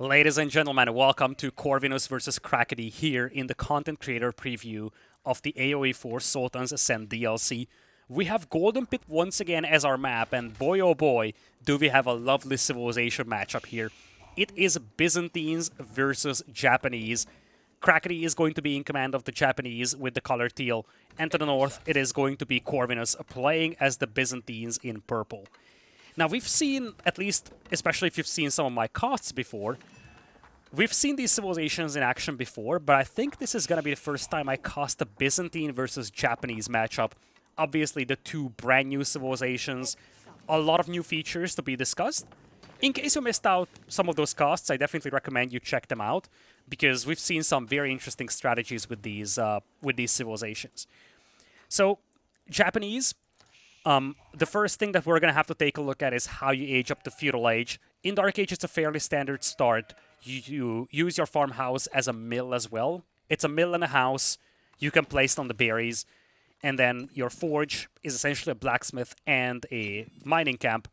Ladies and gentlemen, welcome to Corvinus versus Crackedy here in the content creator preview of the AoE 4 Sultans Ascend DLC. We have Golden Pit once again as our map, and boy oh boy, do we have a lovely civilization matchup here. It is Byzantines versus Japanese. Crackedy is going to be in command of the Japanese with the color teal, and to the north it is going to be Corvinus playing as the Byzantines in purple. Now we've seen, at least, especially if you've seen some of my costs before, we've seen these civilizations in action before, but I think this is going to be the first time I cost a Byzantine versus Japanese matchup. Obviously, the two brand new civilizations, a lot of new features to be discussed. In case you missed out some of those costs, I definitely recommend you check them out, because we've seen some very interesting strategies with these civilizations. So, Japanese, the first thing that we're going to have to take a look at is how you age up the feudal age. In Dark Age, it's a fairly standard start. You use your farmhouse as a mill as well. It's a mill and a house. You can place it on the berries. And then your forge is essentially a blacksmith and a mining camp.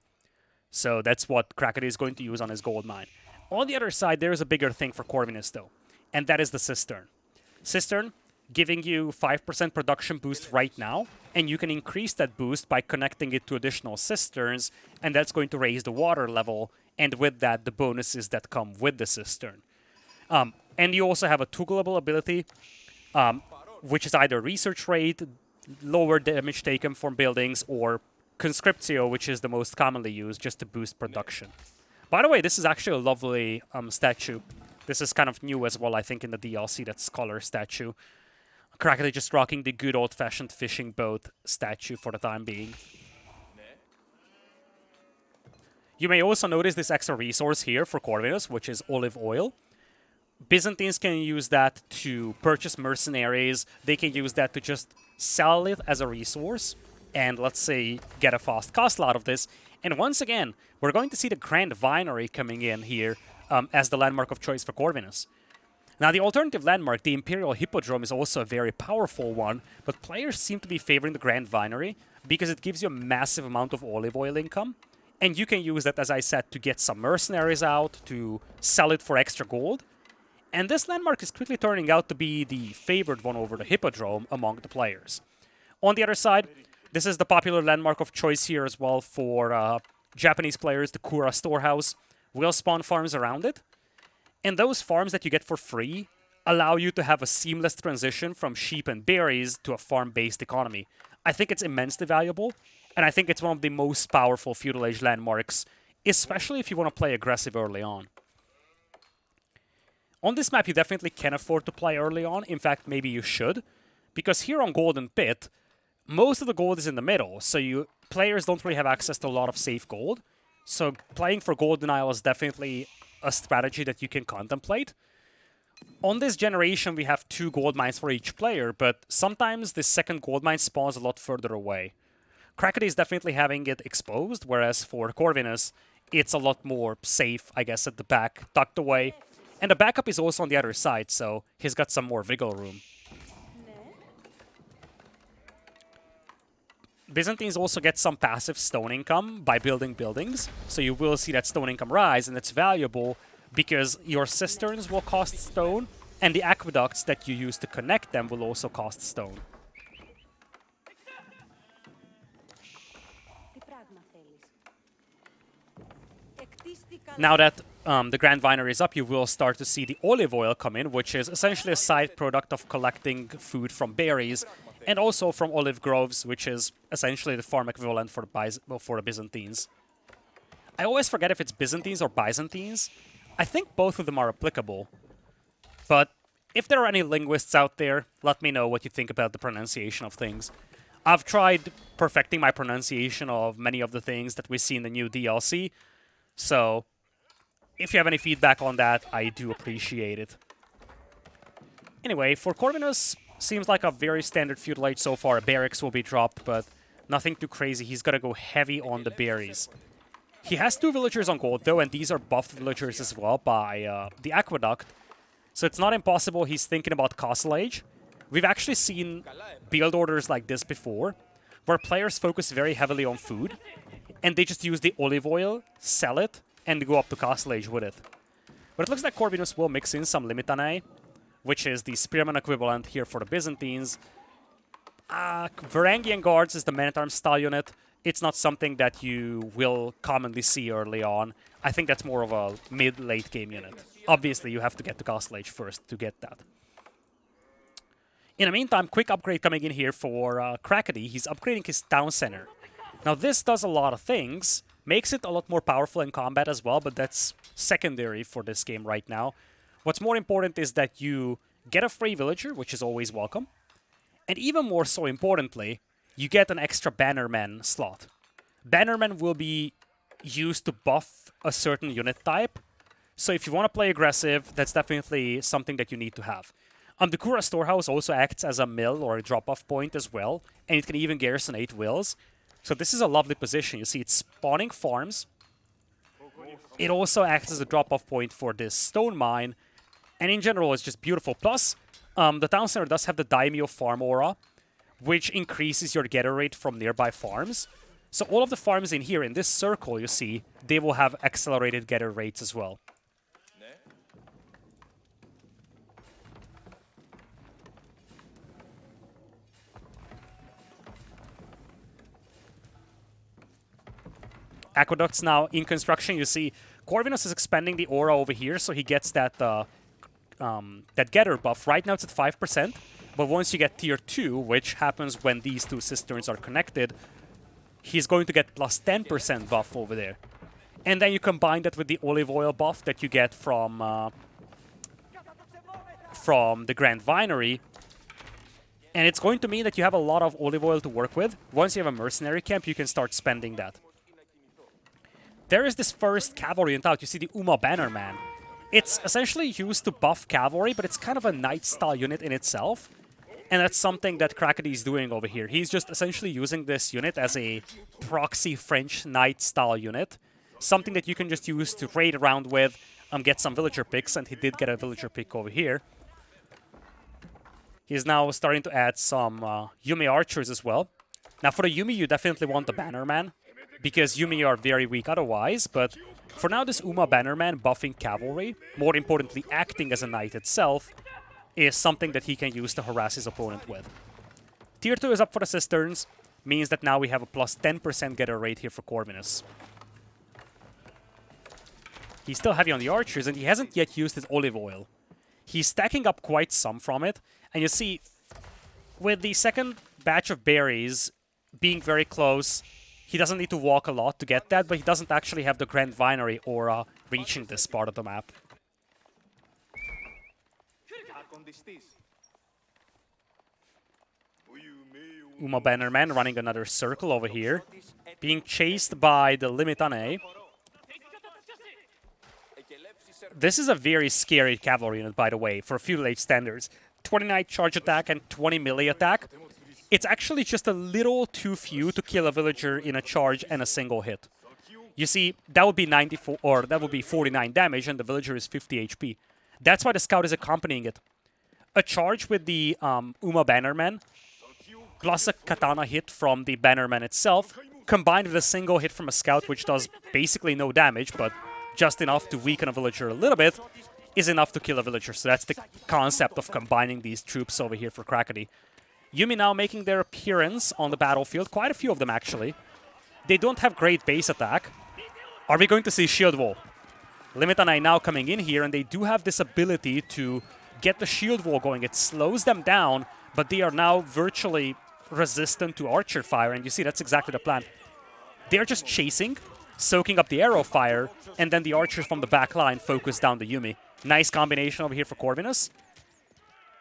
So that's what Crackedy is going to use on his gold mine. On the other side, there is a bigger thing for Corvinus, though. And that is the cistern. Cistern, giving you 5% production boost right now, and you can increase that boost by connecting it to additional cisterns, and that's going to raise the water level, and with that, the bonuses that come with the cistern. And you also have a toggleable ability, which is either research rate, lower damage taken from buildings, or conscriptio, which is the most commonly used, just to boost production. By the way, this is actually a lovely statue. This is kind of new as well, I think, in the DLC, that scholar statue. Crackedy just rocking the good old-fashioned fishing boat statue for the time being. You may also notice this extra resource here for Corvinus, which is olive oil. Byzantines can use that to purchase mercenaries. They can use that to just sell it as a resource and, let's say, get a fast castle out of this. And once again, we're going to see the Grand Vinery coming in here as the landmark of choice for Corvinus. Now, the alternative landmark, the Imperial Hippodrome, is also a very powerful one, but players seem to be favoring the Grand Vinery because it gives you a massive amount of olive oil income, and you can use that, as I said, to get some mercenaries out, to sell it for extra gold. And this landmark is quickly turning out to be the favored one over the Hippodrome among the players. On the other side, this is the popular landmark of choice here as well for Japanese players, the Kura Storehouse. Will spawn farms around it. And those farms that you get for free allow you to have a seamless transition from sheep and berries to a farm-based economy. I think it's immensely valuable, and I think it's one of the most powerful feudal age landmarks, especially if you want to play aggressive early on. On this map, you definitely can afford to play early on. In fact, maybe you should, because here on Golden Pit, most of the gold is in the middle, so players don't really have access to a lot of safe gold. So playing for Golden Isle is definitely a strategy that you can contemplate. On this generation, we have 2 gold mines for each player, but sometimes the second gold mine spawns a lot further away. Crackedy is definitely having it exposed, whereas for Corvinus, it's a lot more safe, I guess, at the back, tucked away. And the backup is also on the other side, so he's got some more wiggle room. Byzantines also get some passive stone income by building buildings, so you will see that stone income rise, and it's valuable because your cisterns will cost stone, and the aqueducts that you use to connect them will also cost stone. Now that the Grand Vinery is up, you will start to see the olive oil come in, which is essentially a side product of collecting food from berries, and also from olive groves, which is essentially the farm equivalent for the Byzantines. I always forget if it's Byzantines or Byzantines. I think both of them are applicable. But if there are any linguists out there, let me know what you think about the pronunciation of things. I've tried perfecting my pronunciation of many of the things that we see in the new DLC, so if you have any feedback on that, I do appreciate it. Anyway, for Corvinus, seems like a very standard feudal age so far. Barracks will be dropped, but nothing too crazy. He's gonna go heavy on the berries. He has 2 villagers on gold, though, and these are buffed villagers as well by the aqueduct. So it's not impossible he's thinking about castle age. We've actually seen build orders like this before, where players focus very heavily on food, and they just use the olive oil, sell it, and go up to castle age with it. But it looks like Corvinus will mix in some Limitanae, which is the Spearman equivalent here for the Byzantines. Varangian Guards is the Man-at-Arms style unit. It's not something that you will commonly see early on. I think that's more of a mid-late game unit. Obviously, you have to get to Castle Age first to get that. In the meantime, quick upgrade coming in here for Crackedy. He's upgrading his Town Center. Now, this does a lot of things. Makes it a lot more powerful in combat as well, but that's secondary for this game right now. What's more important is that you get a free villager, which is always welcome. And even more so importantly, you get an extra Bannerman slot. Bannerman will be used to buff a certain unit type. So if you want to play aggressive, that's definitely something that you need to have. The Kura Storehouse also acts as a mill or a drop-off point as well, and it can even garrison 8 wills. So this is a lovely position. You see it's spawning farms. It also acts as a drop-off point for this stone mine, and in general it's just beautiful. Plus, the town center does have the Daimyo farm aura, which increases your getter rate from nearby farms. So all of the farms in here, in this circle, you see, they will have accelerated getter rates as well. Aqueducts now in construction. You see, Corvinus is expanding the aura over here, so he gets that that getter buff. Right now it's at 5%, but once you get tier 2, which happens when these two cisterns are connected, he's going to get plus 10% buff over there. And then you combine that with the olive oil buff that you get from the Grand Vinery, and it's going to mean that you have a lot of olive oil to work with. Once you have a mercenary camp, you can start spending that. There is this first cavalry unit out. You see the Uma Bannerman. It's essentially used to buff cavalry, but it's kind of a knight-style unit in itself. And that's something that Crackedy is doing over here. He's just essentially using this unit as a proxy French knight-style unit. Something that you can just use to raid around with, get some villager picks, and he did get a villager pick over here. He's now starting to add some Yume archers as well. Now for the Yume, you definitely want the Bannerman, because Yume are very weak otherwise, but for now this Uma Bannerman buffing cavalry, more importantly acting as a knight itself, is something that he can use to harass his opponent with. Tier 2 is up for the cisterns, means that now we have a plus 10% getter rate here for Corvinus. He's still heavy on the archers, and he hasn't yet used his olive oil. He's stacking up quite some from it, and you see, with the second batch of berries being very close, he doesn't need to walk a lot to get that, but he doesn't actually have the Grand Vinery aura reaching this part of the map. Uma Bannerman running another circle over here, being chased by the Limitanae. This is a very scary cavalry unit, by the way, for feudal age standards. 29 charge attack and 20 melee attack. It's actually just a little too few to kill a villager in a charge and a single hit. You see, that would be 94, or that would be 49 damage, and the villager is 50 HP. That's why the scout is accompanying it. A charge with the Uma Bannerman, plus a katana hit from the Bannerman itself, combined with a single hit from a scout, which does basically no damage, but just enough to weaken a villager a little bit, is enough to kill a villager. So that's the concept of combining these troops over here for Crackedy. Yume now making their appearance on the battlefield, quite a few of them actually. They don't have great base attack. Are we going to see shield wall? Limitanae now coming in here, and they do have this ability to get the shield wall going. It slows them down, but they are now virtually resistant to archer fire, and you see that's exactly the plan. They're just chasing, soaking up the arrow fire, and then the archers from the back line focus down the Yume. Nice combination over here for Corvinus.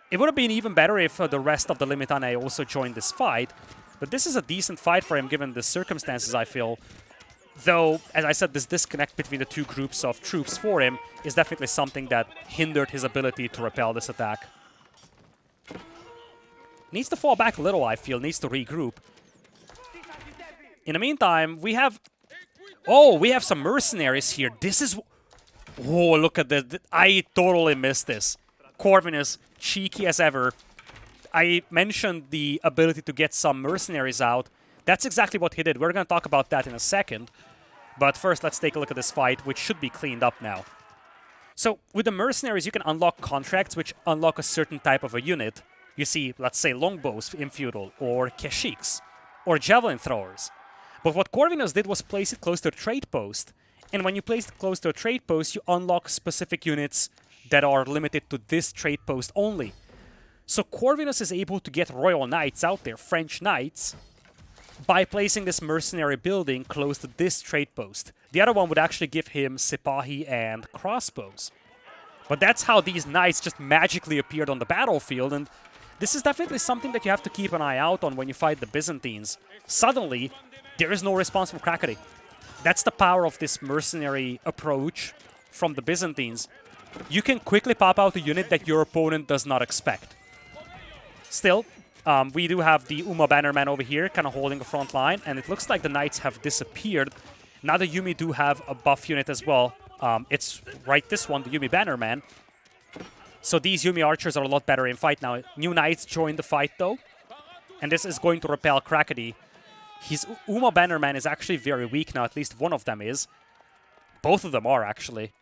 It would have been even better if the rest of the Limitanae also joined this fight, but this is a decent fight for him given the circumstances, I feel. Though, as I said, this disconnect between the two groups of troops for him is definitely something that hindered his ability to repel this attack. Needs to fall back a little, I feel, needs to regroup. In the meantime, we have... Oh, we have some mercenaries here. This is... Oh, look at this. I totally missed this. Corvinus, cheeky as ever. I mentioned the ability to get some mercenaries out. That's exactly what he did. We're going to talk about that in a second. But first, let's take a look at this fight, which should be cleaned up now. So with the mercenaries, you can unlock contracts which unlock a certain type of a unit. You see, let's say, longbows in feudal, or keshiks, or javelin throwers. But what Corvinus did was place it close to a trade post. And when you place it close to a trade post, you unlock specific units that are limited to this trade post only. So Corvinus is able to get royal knights out there, French knights, by placing this mercenary building close to this trade post. The other one would actually give him Sipahi and crossbows. But that's how these knights just magically appeared on the battlefield, and this is definitely something that you have to keep an eye out on when you fight the Byzantines. Suddenly, there is no response from Crackedy. That's the power of this mercenary approach from the Byzantines. You can quickly pop out a unit that your opponent does not expect. Still, we do have the Uma Bannerman over here, kind of holding the front line, and it looks like the knights have disappeared. Now the Yumi do have a buff unit as well. It's right this one, the Yumi Bannerman. So these Yumi archers are a lot better in fight now. New knights join the fight though, and this is going to repel Crackedy. His Uma Bannerman is actually very weak now, at least one of them is. Both of them are actually.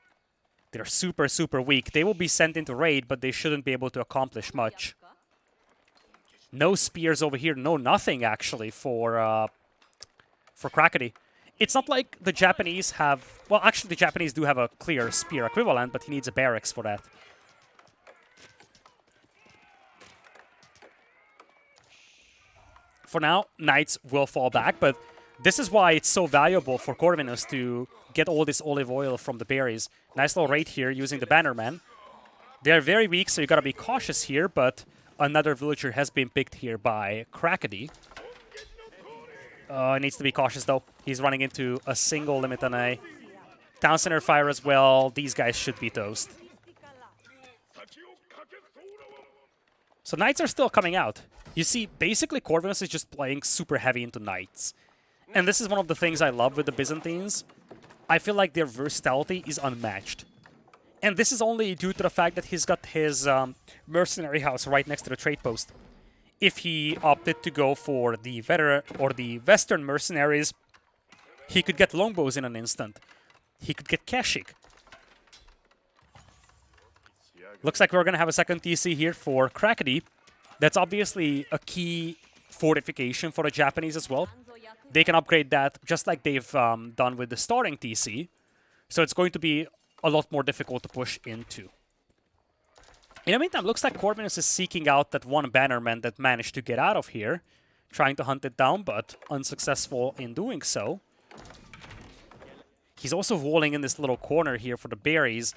They're super, super weak. They will be sent into raid, but they shouldn't be able to accomplish much. No spears over here, no nothing actually for Crackedy. It's not like the Japanese have... Well, actually the Japanese do have a clear spear equivalent, but he needs a barracks for that. For now, knights will fall back, but this is why it's so valuable for Corvinus to get all this olive oil from the berries. Nice little raid here using the Bannerman. They're very weak, so you gotta be cautious here, but another villager has been picked here by Crackedy. Needs to be cautious though. He's running into a single limit on a town center fire as well. These guys should be toast. So knights are still coming out. You see, basically Corvinus is just playing super heavy into knights. And this is one of the things I love with the Byzantines. I feel like their versatility is unmatched. And this is only due to the fact that he's got his mercenary house right next to the trade post. If he opted to go for the Western mercenaries, he could get longbows in an instant. He could get Kashik. Looks like we're going to have a second TC here for Crackedy. That's obviously a key fortification for the Japanese as well. They can upgrade that just like they've done with the starting TC. So it's going to be a lot more difficult to push into. In the meantime, looks like Corvinus is seeking out that one Bannerman that managed to get out of here. Trying to hunt it down, but unsuccessful in doing so. He's also walling in this little corner here for the berries.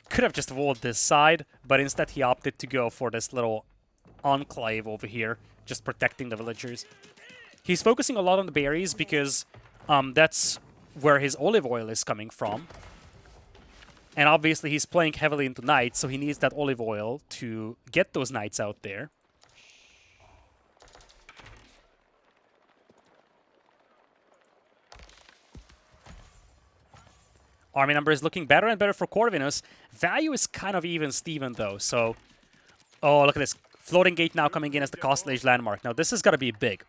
Could have just walled this side, but instead he opted to go for this little enclave over here, just protecting the villagers. He's focusing a lot on the berries because that's where his olive oil is coming from. And obviously he's playing heavily into knights, so he needs that olive oil to get those knights out there. Army number is looking better and better for Corvinus. Value is kind of even-steven though, so... Oh, look at this. Floating gate now coming in as the Castle Age landmark. Now this is gotta be big.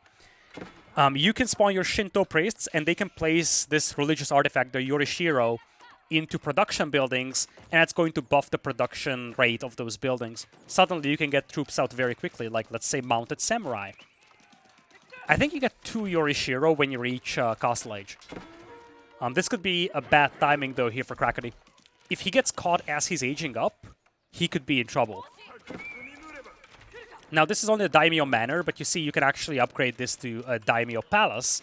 You can spawn your Shinto priests and they can place this religious artifact, the Yorishiro, into production buildings, and that's going to buff the production rate of those buildings. Suddenly you can get troops out very quickly, like let's say mounted samurai. I think you get 2 Yorishiro when you reach Castle Age. This could be a bad timing though here for Crackedy. If he gets caught as he's aging up, he could be in trouble. Now this is only a Daimyo Manor, but you see you can actually upgrade this to a Daimyo Palace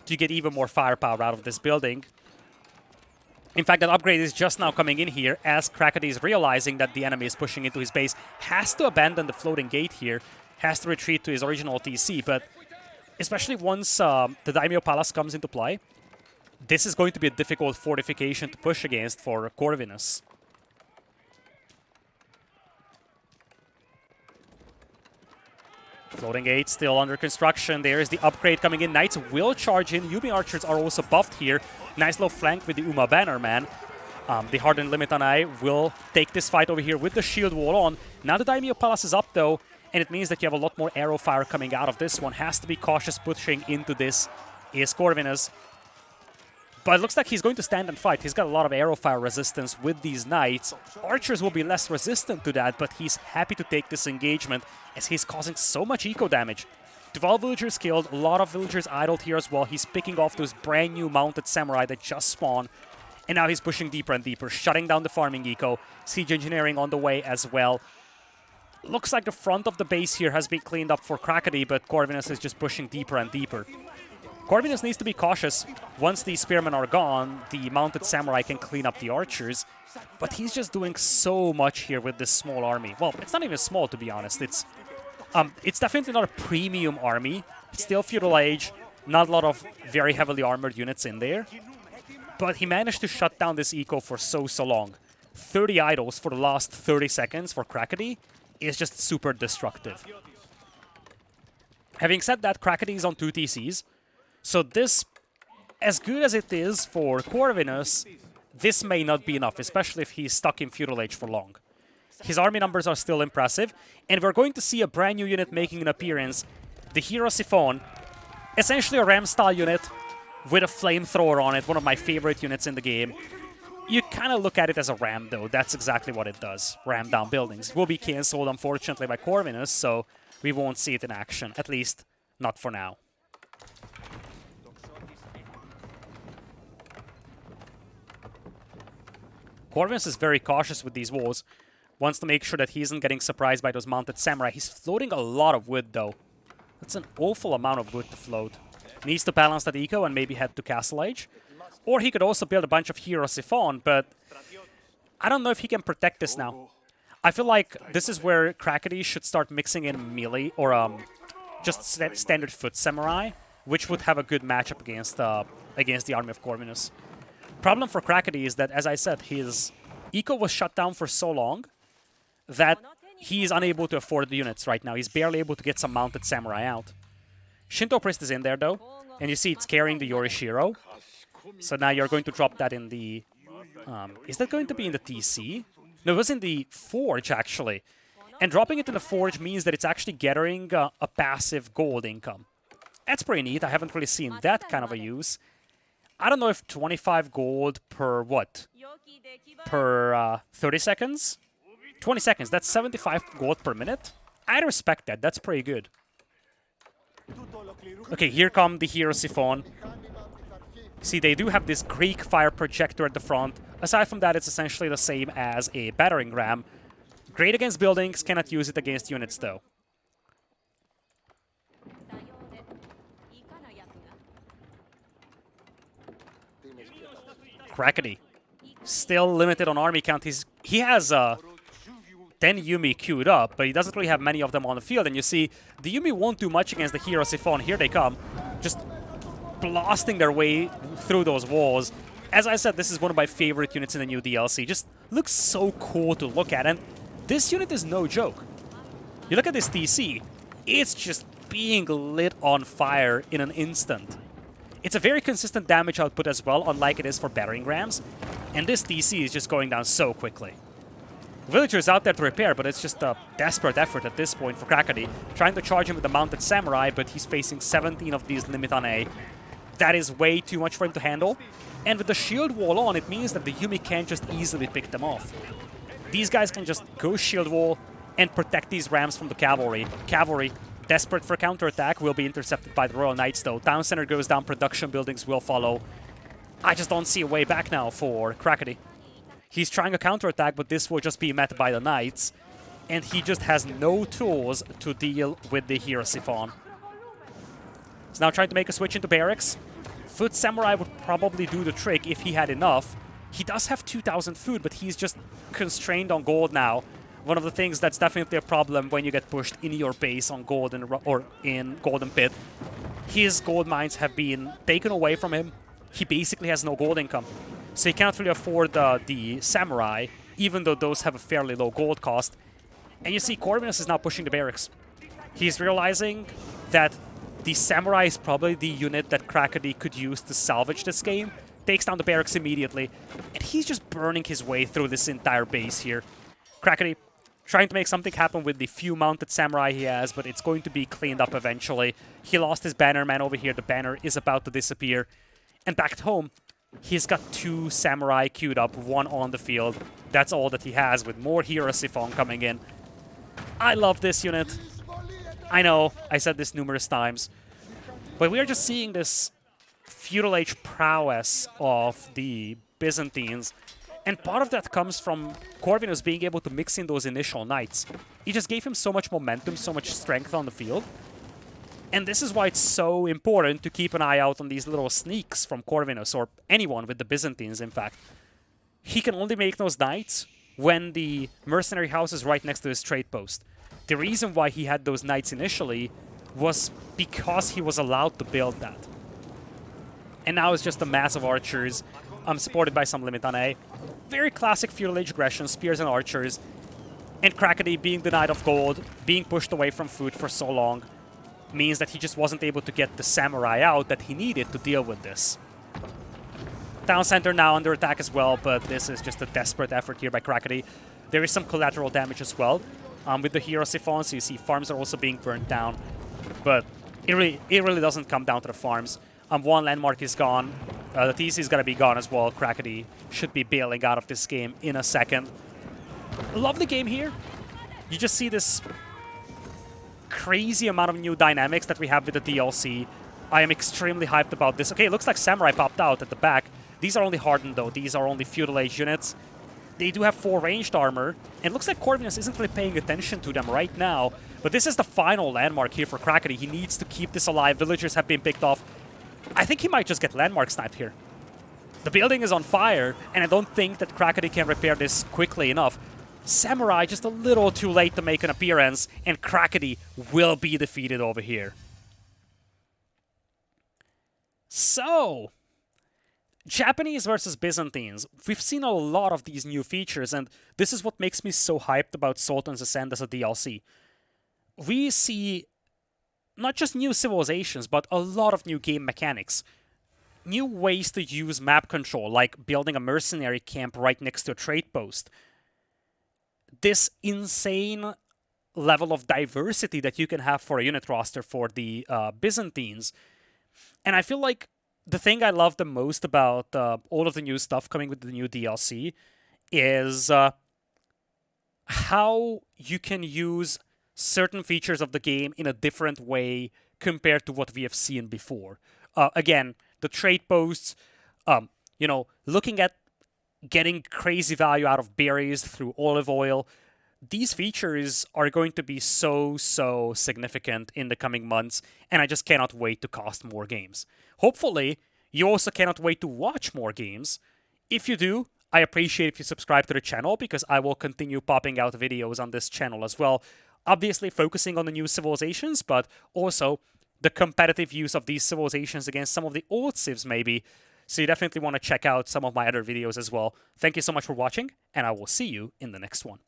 to get even more firepower out of this building. In fact, that upgrade is just now coming in here as Crackedy is realizing that the enemy is pushing into his base. Has to abandon the floating gate here, has to retreat to his original TC, but especially once the Daimyo Palace comes into play, this is going to be a difficult fortification to push against for Corvinus. Floating gate still under construction. There is the upgrade coming in. Knights will charge in. Yumi archers are also buffed here. Nice little flank with the Uma Bannerman. The Hardened Limitanai will take this fight over here with the shield wall on. Now the Daimyo Palace is up though, and it means that you have a lot more arrow fire coming out of this one. Has to be cautious pushing into this is Corvinus. But it looks like he's going to stand and fight. He's got a lot of arrow fire resistance with these knights. Archers will be less resistant to that, but he's happy to take this engagement as he's causing so much eco damage. 12 villagers killed, a lot of villagers idled here as well. He's picking off those brand new mounted samurai that just spawned. And now he's pushing deeper and deeper, shutting down the farming eco. Siege engineering on the way as well. Looks like the front of the base here has been cleaned up for Crackedy, but Corvinus is just pushing deeper and deeper. Corvinus needs to be cautious. Once the spearmen are gone, the mounted samurai can clean up the archers. But he's just doing so much here with this small army. Well, it's not even small, to be honest. It's definitely not a premium army. It's still feudal age. Not a lot of very heavily armored units in there. But he managed to shut down this eco for so long. 30 idols for the last 30 seconds for Crackedy is just super destructive. Having said that, Crackedy is on 2 TCs. So this, as good as it is for Corvinus, this may not be enough, especially if he's stuck in feudal age for long. His army numbers are still impressive, and we're going to see a brand new unit making an appearance. The Hero Siphon, essentially a ram-style unit with a flamethrower on it, one of my favorite units in the game. You kind of look at it as a ram, though. That's exactly what it does. Ram down buildings. Will be cancelled, unfortunately, by Corvinus, so we won't see it in action. At least, not for now. Corvinus is very cautious with these walls. Wants to make sure that he isn't getting surprised by those mounted samurai. He's floating a lot of wood, though. That's an awful amount of wood to float. Needs to balance that eco and maybe head to Castle Age. Or he could also build a bunch of Hero Siphon, but I don't know if he can protect this now. I feel like this is where Crackedy should start mixing in melee or just standard foot samurai, which would have a good matchup against the army of Corvinus. Problem for Crackedy is that, as I said, his eco was shut down for so long that he's unable to afford the units right now. He's barely able to get some mounted samurai out. Shinto Priest is in there, though, and you see it's carrying the Yorishiro. So now you're going to drop that in the... is that going to be in the TC? No, it was in the Forge, actually. And dropping it in the Forge means that it's actually gathering a passive gold income. That's pretty neat. I haven't really seen that kind of a use. I don't know if 25 gold per what? Per 30 seconds? 20 seconds, that's 75 gold per minute? I respect that, that's pretty good. Okay, here come the Hero Siphon. See, they do have this Greek fire projector at the front. Aside from that, it's essentially the same as a battering ram. Great against buildings, cannot use it against units though. Crackedy. Still limited on army count. He has 10 Yumi queued up, but he doesn't really have many of them on the field. And you see, the Yumi won't do much against the Hero Siphon. Here they come, just blasting their way through those walls. As I said, this is one of my favorite units in the new DLC. Just looks so cool to look at, and this unit is no joke. You look at this TC, it's just being lit on fire in an instant. It's a very consistent damage output as well, unlike it is for battering rams. And this DC is just going down so quickly. Villagers out there to repair, but it's just a desperate effort at this point for Crackedy. Trying to charge him with the mounted samurai, but he's facing 17 of these limit on A. That is way too much for him to handle. And with the shield wall on, it means that the Yumi can't just easily pick them off. These guys can just go shield wall and protect these rams from the cavalry. Cavalry, desperate for counterattack, will be intercepted by the Royal Knights though. Town center goes down, production buildings will follow. I just don't see a way back now for Crackedy. He's trying a counterattack, but this will just be met by the Knights. And he just has no tools to deal with the Hero Siphon. He's now trying to make a switch into barracks. Foot Samurai would probably do the trick if he had enough. He does have 2,000 food, but he's just constrained on gold now. One of the things that's definitely a problem when you get pushed in your base on gold or in Golden Pit. His gold mines have been taken away from him. He basically has no gold income. So he cannot really afford the Samurai, even though those have a fairly low gold cost. And you see Corvinus is now pushing the barracks. He's realizing that the Samurai is probably the unit that Crackedy could use to salvage this game. Takes down the barracks immediately. And he's just burning his way through this entire base here. Crackedy trying to make something happen with the few mounted samurai he has, but it's going to be cleaned up eventually. He lost his banner man over here. The banner is about to disappear. And back at home, He's got 2 Samurai queued up, 1 on the field. That's all that he has, with more Hero Siphon coming in. I love this unit. I know, I said this numerous times. But we are just seeing this feudal age prowess of the Byzantines. And part of that comes from Corvinus being able to mix in those initial knights. It just gave him so much momentum, so much strength on the field. And this is why it's so important to keep an eye out on these little sneaks from Corvinus, or anyone with the Byzantines, in fact. He can only make those knights when the mercenary house is right next to his trade post. The reason why he had those knights initially was because he was allowed to build that. And now it's just a mass of archers, supported by some Limitane. Very classic feudal age aggression, spears and archers. And Crackedy, being the Knight of Gold, being pushed away from food for so long, means that he just wasn't able to get the samurai out that he needed to deal with this. Town center now under attack as well, but this is just a desperate effort here by Crackedy. There is some collateral damage as well. With the Hero Siphon, so you see farms are also being burnt down. But it really doesn't come down to the farms. 1 landmark is gone. The TC is going to be gone as well. Crackedy should be bailing out of this game in a second. Lovely game here. You just see this crazy amount of new dynamics that we have with the DLC. I am extremely hyped about this. Okay, it looks like Samurai popped out at the back. These are only hardened though. These are only feudal age units. They do have 4 ranged armor, and it looks like Corvinus isn't really paying attention to them right now. But this is the final landmark here for Crackedy. He needs to keep this alive. Villagers have been picked off. I think he might just get landmark sniped here. The building is on fire, and I don't think that Crackedy can repair this quickly enough. Samurai just a little too late to make an appearance, and Crackedy will be defeated over here. So, Japanese versus Byzantines. We've seen a lot of these new features, and this is what makes me so hyped about Sultans Ascend as a DLC. We see not just new civilizations, but a lot of new game mechanics. New ways to use map control, like building a mercenary camp right next to a trade post. This insane level of diversity that you can have for a unit roster for the Byzantines. And I feel like the thing I love the most about all of the new stuff coming with the new DLC is how you can use certain features of the game in a different way compared to what we have seen before. Again, the trade posts, you know, looking at getting crazy value out of berries through olive oil. These features are going to be so significant in the coming months, and I just cannot wait to cast more games. Hopefully, you also cannot wait to watch more games. If you do, I appreciate if you subscribe to the channel, because I will continue popping out videos on this channel as well. Obviously focusing on the new civilizations, but also the competitive use of these civilizations against some of the old civs maybe. So you definitely want to check out some of my other videos as well. Thank you so much for watching, and I will see you in the next one.